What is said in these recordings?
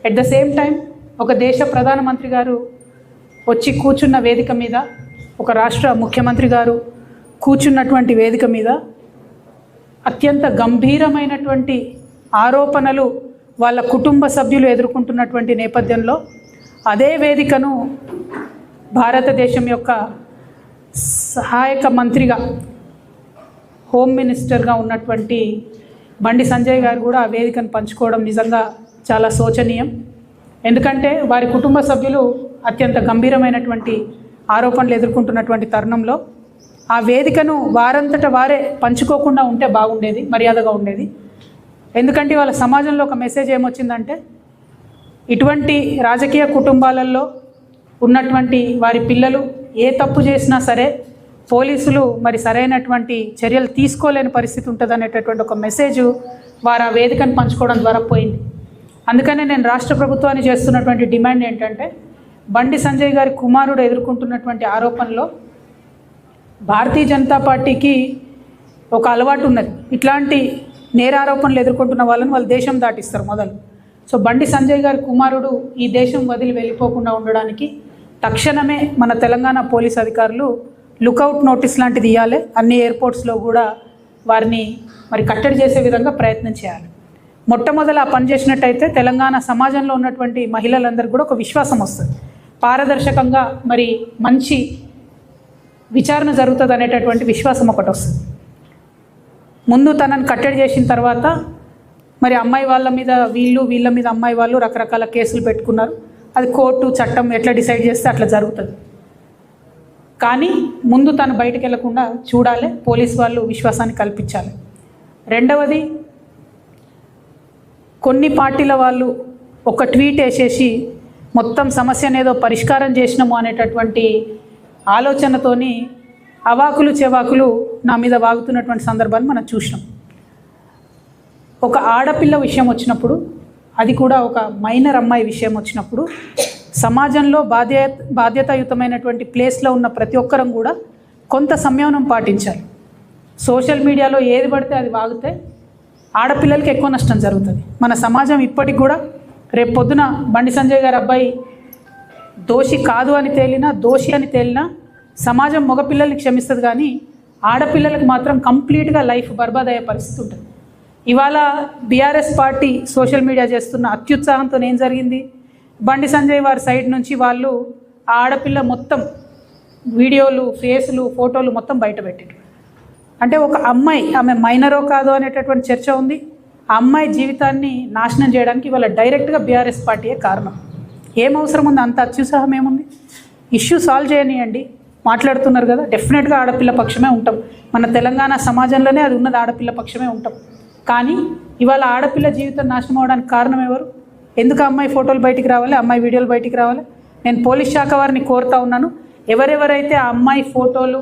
At the same time ఒక దేశ ప్రధానమంత్రి గారు వచ్చి కూర్చున్న వేదిక మీద, ఒక రాష్ట్ర ముఖ్యమంత్రి గారు కూర్చున్నటువంటి వేదిక మీద అత్యంత గంభీరమైనటువంటి ఆరోపణలు వాళ్ళ కుటుంబ సభ్యులు ఎదుర్కొంటున్నటువంటి నేపథ్యంలో అదే వేదికను భారతదేశం యొక్క సహాయక మంత్రిగా, హోమ్ మినిస్టర్గా ఉన్నటువంటి బండి సంజయ్ గారు కూడా ఆ వేదికను పంచుకోవడం నిజంగా చాలా శోచనీయం. ఎందుకంటే వారి కుటుంబ సభ్యులు అత్యంత గంభీరమైనటువంటి ఆరోపణలు ఎదుర్కొంటున్నటువంటి తరుణంలో ఆ వేదికను వారంతట వారే పంచుకోకుండా ఉంటే బాగుండేది, మర్యాదగా ఉండేది. ఎందుకంటే వాళ్ళ సమాజంలో ఒక మెసేజ్ ఏమొచ్చిందంటే, ఇటువంటి రాజకీయ కుటుంబాలలో ఉన్నటువంటి వారి పిల్లలు ఏ తప్పు చేసినా సరే పోలీసులు మరి సరైనటువంటి చర్యలు తీసుకోలేని పరిస్థితి ఉంటుంది అనేటటువంటి ఒక మెసేజ్ వారు ఆ వేదికను పంచుకోవడం ద్వారా పోయింది. అందుకనే నేను రాష్ట్ర ప్రభుత్వాన్ని చేస్తున్నటువంటి డిమాండ్ ఏంటంటే, బండి సంజయ్ గారి కుమారుడు ఎదుర్కొంటున్నటువంటి ఆరోపణలో భారతీయ జనతా పార్టీకి ఒక అలవాటు ఉన్నది. ఇట్లాంటి నేరారోపణలు ఎదుర్కొంటున్న వాళ్ళని వాళ్ళు దేశం దాటిస్తారు మొదలు. సో బండి సంజయ్ గారి కుమారుడు ఈ దేశం వదిలి వెళ్ళిపోకుండా ఉండడానికి తక్షణమే మన తెలంగాణ పోలీస్ అధికారులు లుకౌట్ నోటీస్ లాంటిది ఇవ్వాలి. అన్ని ఎయిర్పోర్ట్స్లో కూడా వారిని మరి కట్టడి చేసే విధంగా ప్రయత్నం చేయాలి. మొట్టమొదలు ఆ పని చేసినట్టయితే తెలంగాణ సమాజంలో ఉన్నటువంటి మహిళలందరికీ కూడా ఒక విశ్వాసం వస్తుంది, పారదర్శకంగా మరి మంచి విచారణ జరుగుతుంది అనేటటువంటి విశ్వాసం ఒకటి వస్తుంది. ముందు తనని కట్టడి చేసిన తర్వాత మరి అమ్మాయి వాళ్ళ మీద వీళ్ళ మీద అమ్మాయి వాళ్ళు రకరకాల కేసులు పెట్టుకున్నారు. అది కోర్టు చట్టం ఎట్లా డిసైడ్ చేస్తే అట్లా జరుగుతుంది. కానీ ముందు తను బయటకు వెళ్లకుండా చూడాలి, పోలీసు వాళ్ళు విశ్వాసాన్ని కల్పించాలి. రెండవది, కొన్ని పార్టీల వాళ్ళు ఒక ట్వీట్ వేసేసి మొత్తం సమస్యను ఏదో పరిష్కారం చేసినాము అనేటటువంటి ఆలోచనతోని అవాకులు చెవాకులు నా మీద వాగుతున్నటువంటి సందర్భాన్ని మనం చూసినాం. ఒక ఆడపిల్ల విషయం వచ్చినప్పుడు, అది కూడా ఒక మైనర్ అమ్మాయి విషయం వచ్చినప్పుడు సమాజంలో బాధ్యతాయుతమైనటువంటి ప్లేస్లో ఉన్న ప్రతి ఒక్కరం కూడా కొంత సంయమనం పాటించాలి. సోషల్ మీడియాలో ఏది పడితే అది వాగితే ఆడపిల్లలకి ఎక్కువ నష్టం జరుగుతుంది. మన సమాజం ఇప్పటికి కూడా రేపు పొద్దున బండి సంజయ్ గారి అబ్బాయి దోషి కాదు అని తేలినా, దోషి అని తేలినా సమాజం మగపిల్లల్ని క్షమిస్తుంది, కానీ ఆడపిల్లలకు మాత్రం కంప్లీట్గా లైఫ్ బర్బాద్ అయ్యే పరిస్థితి ఉంటుంది. ఇవాళ బీఆర్ఎస్ పార్టీ సోషల్ మీడియా చేస్తున్న అత్యుత్సాహంతో ఏం జరిగింది, బండి సంజయ్ వారి సైడ్ నుంచి వాళ్ళు ఆ ఆడపిల్ల మొత్తం వీడియోలు, ఫేసులు, ఫోటోలు మొత్తం బయట పెట్టారు. అంటే ఒక అమ్మాయి, ఆమె మైనరో కాదో అనేటటువంటి చర్చ ఉంది. ఆ అమ్మాయి జీవితాన్ని నాశనం చేయడానికి ఇవాళ డైరెక్ట్గా బీఆర్ఎస్ పార్టీయే కారణం. ఏం అవసరం ఉంది, అంత అత్యుత్సాహం ఏముంది? ఇష్యూ సాల్వ్ చేయనియండి. మాట్లాడుతున్నారు కదా, డెఫినెట్గా ఆడపిల్ల పక్షమే ఉంటాం. మన తెలంగాణ సమాజంలోనే అది ఉన్నది, ఆడపిల్ల పక్షమే ఉంటాం. కానీ ఇవాళ ఆడపిల్ల జీవితం నాశనం అవడానికి కారణం ఎవరు? ఎందుకు అమ్మాయి ఫోటోలు బయటికి రావాలి, అమ్మాయి వీడియోలు బయటికి రావాలి? నేను పోలీస్ శాఖ వారిని కోరుతా ఉన్నాను, ఎవరెవరైతే ఆ అమ్మాయి ఫోటోలు,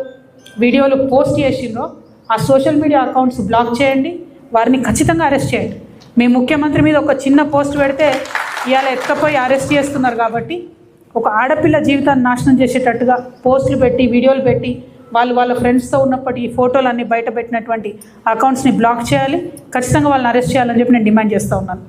వీడియోలు పోస్ట్ చేసిండ్రో ఆ సోషల్ మీడియా అకౌంట్స్ బ్లాక్ చేయండి, వారిని ఖచ్చితంగా అరెస్ట్ చేయండి. మీ ముఖ్యమంత్రి మీద ఒక చిన్న పోస్ట్ పెడితే ఇవాళ ఎత్తుకపోయి అరెస్ట్ చేస్తున్నారు. కాబట్టి ఒక ఆడపిల్ల జీవితాన్ని నాశనం చేసేటట్టుగా పోస్టులు పెట్టి, వీడియోలు పెట్టి, వాళ్ళ ఫ్రెండ్స్తో ఉన్నప్పటి ఈ ఫోటోలు అన్నీ బయట పెట్టినటువంటి అకౌంట్స్ని బ్లాక్ చేయాలి, ఖచ్చితంగా వాళ్ళని అరెస్ట్ చేయాలని చెప్పి నేను డిమాండ్ చేస్తూ ఉన్నాను.